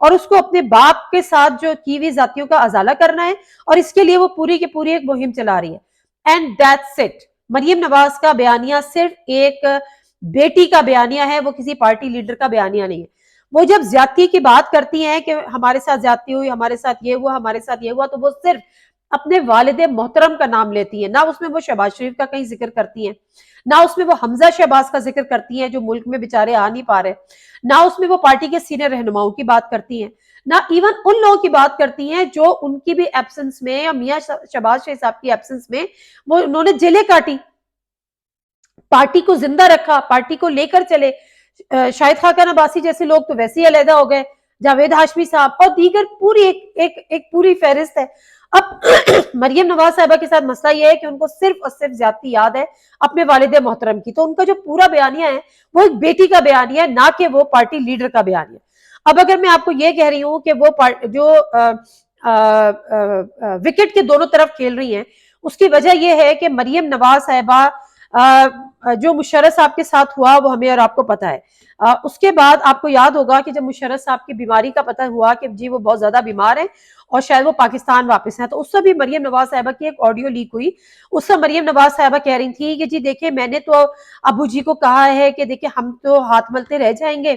اور اس کو اپنے باپ کے ساتھ جو کی ہوئی ذاتیوں کا ازالہ کرنا ہے، اور اس کے لیے وہ پوری کی پوری ایک مہم چلا رہی ہے. And that's it. Maryam Nawaz کا بیانیہ صرف ایک بیٹی کا بیانیہ ہے، وہ کسی پارٹی لیڈر کا بیانیہ نہیں ہے. وہ جب زیادتی کی بات کرتی ہیں کہ ہمارے ساتھ زیادتی ہوئی، ہمارے ساتھ یہ ہوا، ہمارے ساتھ یہ ہوا، تو وہ صرف اپنے والد محترم کا نام لیتی ہیں. نہ اس میں وہ شہباز شریف کا کہیں ذکر کرتی ہیں، نہ اس میں وہ حمزہ شہباز کا ذکر کرتی ہیں جو ملک میں بےچارے آ نہیں پا رہے، نہ اس میں وہ پارٹی کے سینئر رہنماؤں کی بات کرتی ہیں، نہ ایون ان لوگوں کی بات کرتی ہیں جو ان کی بھی ایبسنس میں، یا میاں شہباز شریف صاحب کی ایبسنس میں وہ انہوں نے جیلیں کاٹی، پارٹی کو زندہ رکھا، پارٹی کو لے کر چلے. شاہد خاقان عباسی جیسے لوگ تو ویسے ہی علیحدہ ہو گئے، جاوید ہاشمی صاحب اور دیگر پوری ایک پوری فہرست ہے. اب مریم نواز صاحبہ کے ساتھ مسئلہ یہ ہے کہ ان کو صرف اور صرف زیادتی یاد ہے اپنے والد محترم کی، تو ان کا جو پورا بیانیہ ہے وہ ایک بیٹی کا بیانیہ ہے، نہ کہ وہ پارٹی لیڈر کا بیانیہ. اب اگر میں آپ کو یہ کہہ رہی ہوں کہ وہ جو وکٹ کے دونوں طرف کھیل رہی ہیں، اس کی وجہ یہ ہے کہ مریم نواز صاحبہ جو مشرف صاحب کے ساتھ ہوا وہ ہمیں اور آپ کو پتا ہے. اس کے بعد آپ کو یاد ہوگا کہ جب مشرف صاحب کی بیماری کا پتہ ہوا کہ جی وہ بہت زیادہ بیمار ہیں اور شاید وہ پاکستان واپس ہیں، تو اس سے بھی مریم نواز صاحبہ کی ایک آڈیو لیک ہوئی. اس سے مریم نواز صاحبہ کہہ رہی تھی کہ جی دیکھیں میں نے تو ابو جی کو کہا ہے کہ دیکھیں ہم تو ہاتھ ملتے رہ جائیں گے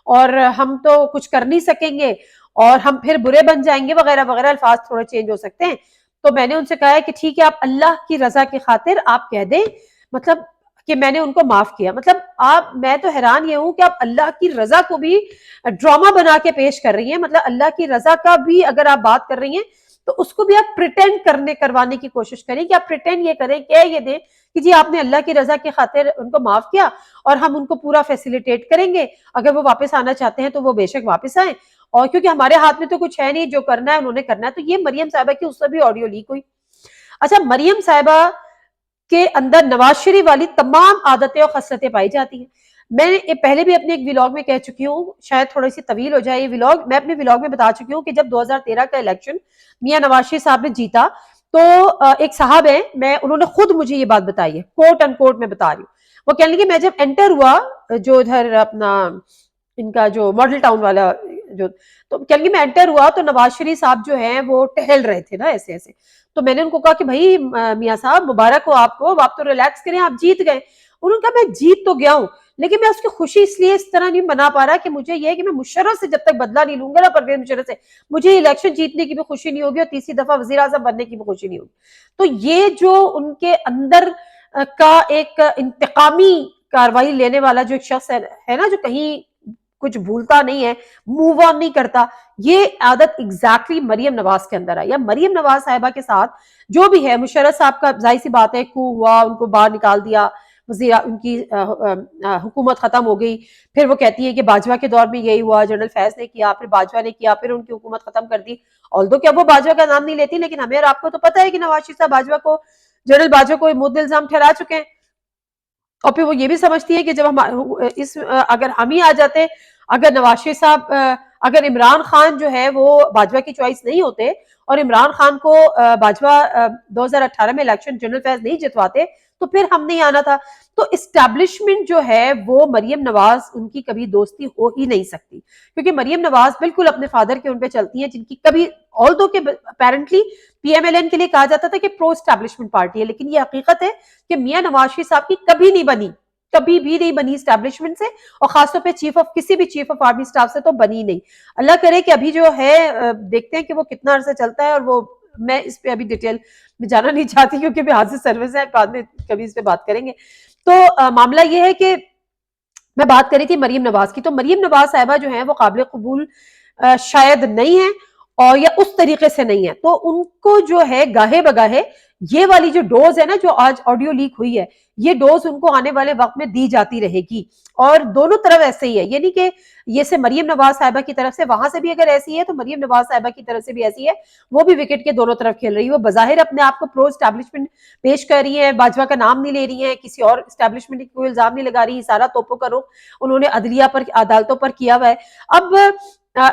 اور ہم تو کچھ کر نہیں سکیں گے اور ہم پھر برے بن جائیں گے وغیرہ وغیرہ، الفاظ تھوڑے چینج ہو سکتے ہیں. تو میں نے ان سے کہا ہے کہ ٹھیک ہے، آپ اللہ کی رضا کی خاطر آپ کہہ دیں مطلب کہ میں نے ان کو معاف کیا. مطلب میں تو حیران یہ ہوں کہ آپ اللہ کی رضا کو بھی ڈرامہ بنا کے پیش کر رہی ہیں. مطلب اللہ کی رضا کا بھی اگر آپ بات کر رہی ہیں تو اس کو بھی آپ پریٹینڈ کروانے کی کوشش کریں کہ آپ پریٹینڈ یہ کریں کہ یہ دیں کہ جی آپ نے اللہ کی رضا کی خاطر ان کو معاف کیا اور ہم ان کو پورا فیسیلیٹیٹ کریں گے، اگر وہ واپس آنا چاہتے ہیں تو وہ بے شک واپس آئیں، اور کیونکہ ہمارے ہاتھ میں تو کچھ ہے نہیں، جو کرنا ہے انہوں نے کرنا ہے. تو یہ مریم صاحبہ کی اس سے بھی آڈیو لیک ہوئی. اچھا، مریم صاحبہ کے اندر نواز شریف والی تمام عادتیں اور خصلتیں پائی جاتی ہیں. میں پہلے بھی اپنے ایک ویلاگ میں کہہ چکی ہوں، شاید تھوڑی سی طویل ہو جائے یہ ویلاگ، میں اپنے ویلاگ میں بتا چکی ہوں کہ جب 2013 کا الیکشن میاں نواز شریف صاحب نے جیتا تو ایک صاحب ہیں، انہوں نے خود مجھے یہ بات بتائی ہے، کوٹ ان کوٹ میں بتا رہی ہوں. وہ کہنے لگے میں جب انٹر ہوا جو ادھر اپنا ان کا جو ماڈل ٹاؤن والا جو، تو کہنے لگے میں انٹر ہوا تو نواز شریف صاحب جو ہیں وہ ٹہل رہے تھے نا ایسے ایسے. تو میں نے ان کو کہا کہ بھائی میاں صاحب مبارک ہو آپ کو، آپ تو ریلیکس کریں، آپ جیت گئے. انہوں نے کہا میں جیت تو گیا ہوں لیکن میں اس کی خوشی اس لیے اس طرح نہیں منا پا رہا کہ مجھے یہ ہے کہ میں مشرف سے جب تک بدلہ نہیں لوں گا نا، پرویز مشرف سے، مجھے الیکشن جیتنے کی بھی خوشی نہیں ہوگی اور تیسری دفعہ وزیر اعظم بننے کی بھی خوشی نہیں ہوگی. تو یہ جو ان کے اندر کا ایک انتقامی کاروائی لینے والا جو ایک شخص ہے نا، جو کہیں کچھ بھولتا نہیں ہے، موو آن نہیں کرتا، یہ عادت ایگزیکٹلی مریم نواز کے اندر آئی. یا مریم نواز صاحبہ کے ساتھ جو بھی ہے، مشرف صاحب کا ظاہر سی بات ہے کو ہوا، ان کو باہر نکال دیا، ان کی حکومت ختم ہو گئی. پھر وہ کہتی ہے کہ باجوہ کے دور میں یہی ہوا، جنرل فیض نے کیا، پھر باجوہ نے کیا، پھر ان کی حکومت ختم کر دی. آلدو کہ اب وہ باجوہ کا نام نہیں لیتی، لیکن ہمیں اور آپ کو تو پتہ ہے کہ نواز شریف صاحب باجوہ کو، جنرل باجوہ کو مد الزام ٹھہرا چکے ہیں. اور پھر وہ یہ بھی سمجھتی ہے کہ جب اگر ہم ہی آ جاتے، اگر نواز شریف صاحب، اگر عمران خان جو ہے وہ باجوہ کی چوائس نہیں ہوتے اور عمران خان کو باجوہ 2018 میں الیکشن جنرل فیض نہیں جتواتے تو پھر ہم نہیں آنا تھا. تو اسٹیبلشمنٹ جو ہے وہ مریم نواز ان کی کبھی دوستی ہو ہی نہیں سکتی، کیونکہ مریم نواز بالکل اپنے فادر کے ان پہ چلتی ہیں، جن کی کبھی آلدو کہ apparently P M L N کے لیے کہا جاتا تھا کہ پرو اسٹیبلشمنٹ پارٹی ہے، لیکن یہ حقیقت ہے کہ میاں نواز شریف صاحب کی کبھی نہیں بنی، کبھی بھی نہیں بنی اسٹیبلشمنٹ سے، اور خاص طور پہ کسی بھی چیف آف آرمی سٹاف سے تو بنی نہیں. اللہ کرے کہ ابھی جو ہے دیکھتے ہیں کہ وہ کتنا عرصہ چلتا ہے، اور وہ میں اس پہ ابھی ڈیٹیل میں جانا نہیں چاہتی کیونکہ بہار سے سروس ہے، بعد میں کبھی اس پہ بات کریں گے. تو معاملہ یہ ہے کہ میں بات کری تھی مریم نواز کی، تو مریم نواز صاحبہ جو ہیں وہ قابل قبول شاید نہیں ہیں، اور یا اس طریقے سے نہیں ہے. تو ان کو جو ہے گاہے بگاہے یہ والی جو ڈوز ہے نا، جو آج آڈیو لیک ہوئی ہے، یہ ڈوز ان کو آنے والے وقت میں دی جاتی رہے گی. اور دونوں طرف ایسے ہی ہے، یہ نہیں کہ یہ سے مریم نواز صاحبہ کی طرف سے، وہاں سے بھی اگر ایسی ہے تو مریم نواز صاحبہ کی طرف سے بھی ایسی ہے. وہ بھی وکٹ کے دونوں طرف کھیل رہی ہے. وہ بظاہر اپنے آپ کو پرو اسٹیبلشمنٹ پیش کر رہی ہیں، باجوہ کا نام نہیں لے رہی ہیں، کسی اور اسٹیبلشمنٹ کی کوئی الزام نہیں لگا رہی، سارا توپوں کا رخ انہوں نے عدلیہ پر، عدالتوں پر کیا ہوا ہے. اب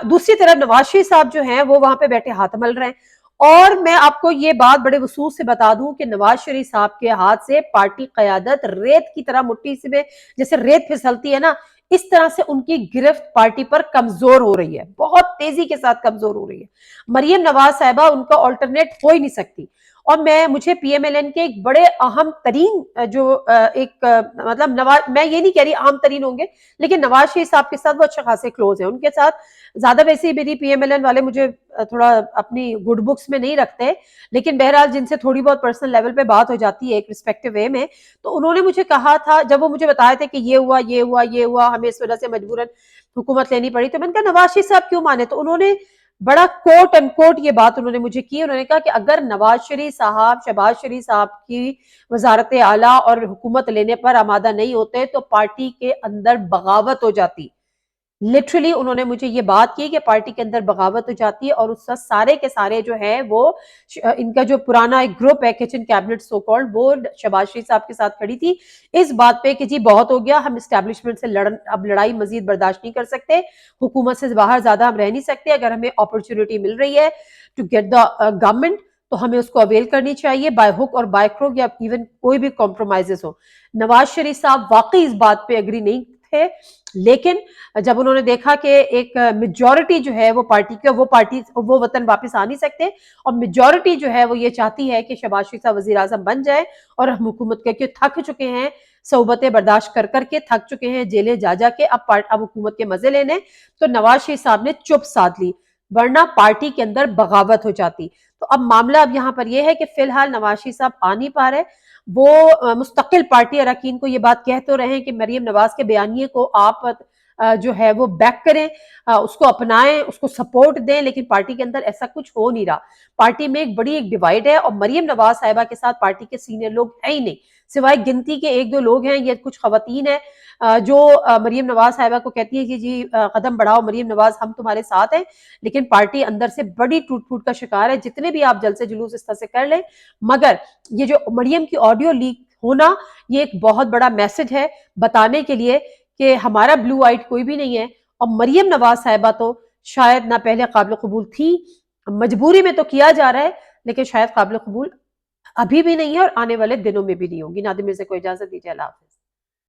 دوسری طرف نواز شریف صاحب جو ہیں وہ وہاں پہ بیٹھے ہاتھ مل رہے ہیں. اور میں آپ کو یہ بات بڑے وصول سے بتا دوں کہ نواز شریف صاحب کے ہاتھ سے پارٹی قیادت ریت کی طرح مٹھی سے جیسے ریت پھسلتی ہے نا، اس طرح سے ان کی گرفت پارٹی پر کمزور ہو رہی ہے، بہت تیزی کے ساتھ کمزور ہو رہی ہے۔ مریم نواز صاحبہ ان کا آلٹرنیٹ ہو ہی نہیں سکتی، اور مجھے پی ایم ایل این کے ایک بڑے اہم ترین جو ایک مطلب نواز، میں یہ نہیں کہہ رہی اہم ترین ہوں گے، لیکن نواز شریف صاحب کے ساتھ وہ اچھے خاصے کلوز ہیں، ان کے ساتھ زیادہ ویسے ہی میری پی ایم ایل این والے مجھے تھوڑا اپنی گڈ بکس میں نہیں رکھتے، لیکن بہرحال جن سے تھوڑی بہت پرسنل لیول پہ بات ہو جاتی ہے ایک ریسپیکٹو وے میں، تو انہوں نے مجھے کہا تھا جب وہ مجھے بتائے تھے کہ یہ ہوا یہ ہوا یہ ہوا، ہمیں اس وجہ سے مجبوراً حکومت لینی پڑی، تو میں نے کہا نواز شریف صاحب کیوں مانے؟ تو انہوں نے بڑا کوٹ اینڈ کوٹ یہ بات انہوں نے مجھے کی، انہوں نے کہا کہ اگر نواز شریف صاحب شہباز شریف صاحب کی وزارت اعلیٰ اور حکومت لینے پر آمادہ نہیں ہوتے تو پارٹی کے اندر بغاوت ہو جاتی۔ لٹرلی انہوں نے مجھے یہ بات کی کہ پارٹی کے اندر بغاوت ہو جاتی ہے، اور اس وقت سارے کے سارے جو ہے وہ ان کا جو پرانا ایک گروپ ہے کچن کیبنٹ سو کالڈ، وہ شہباز شریف صاحب کے ساتھ کھڑی تھی اس بات پہ کہ جی بہت ہو گیا، ہم اسٹیبلشمنٹ سے اب لڑائی مزید برداشت نہیں کر سکتے، حکومت سے باہر زیادہ ہم رہ نہیں سکتے، اگر ہمیں اپرچونٹی مل رہی ہے ٹو گیٹ دا گورنمنٹ تو ہمیں اس کو اویل کرنی چاہیے بائی ہک اور بائی کروک، یا ایون کوئی بھی کمپرومائزز ہو۔ نواز شریف صاحب واقعی اس بات پہ اگری نہیں تھے، لیکن جب انہوں نے دیکھا کہ ایک میجورٹی جو ہے وہ پارٹی وہ وطن واپس آ نہیں سکتے، اور میجورٹی جو ہے وہ یہ چاہتی ہے کہ شہباز شریف صاحب وزیر اعظم بن جائے، اور ہم حکومت کے تھک چکے ہیں، صحبتیں برداشت کر کر کے تھک چکے ہیں، جیلیں جا جا کے اب حکومت کے مزے لینے، تو نواز شریف صاحب نے چپ سادھ لی، ورنہ پارٹی کے اندر بغاوت ہو جاتی۔ تو اب معاملہ اب یہاں پر یہ ہے کہ فی الحال نواز شریف صاحب آ نہیں پا رہے، وہ مستقل پارٹی اراکین کو یہ بات کہہ تو رہے ہیں کہ مریم نواز کے بیانیے کو آپ جو ہے وہ بیک کریں، اس کو اپنائیں، اس کو سپورٹ دیں، لیکن پارٹی کے اندر ایسا کچھ ہو نہیں رہا۔ پارٹی میں ایک بڑی ایک ڈیوائیڈ ہے، اور مریم نواز صاحبہ کے ساتھ پارٹی کے سینئر لوگ ہیں ہی نہیں، سوائے گنتی کے ایک دو لوگ ہیں، یہ کچھ خواتین ہیں جو مریم نواز صاحبہ کو کہتی ہیں کہ جی قدم بڑھاؤ مریم نواز، ہم تمہارے ساتھ ہیں، لیکن پارٹی اندر سے بڑی ٹوٹ پھوٹ کا شکار ہے، جتنے بھی آپ جلسے جلوس اس طرح سے کر لیں، مگر یہ جو مریم کی آڈیو لیک ہونا، یہ ایک بہت بڑا میسج ہے بتانے کے لیے کہ ہمارا بلو آئٹ کوئی بھی نہیں ہے، اور مریم نواز صاحبہ تو شاید نہ پہلے قابل قبول تھی، مجبوری میں تو کیا جا رہا ہے، لیکن شاید قابل قبول ابھی بھی نہیں ہے، اور آنے والے دنوں میں بھی نہیں ہوگی۔ ناظرین، سے کوئی اجازت دیجیے، اللہ حافظ۔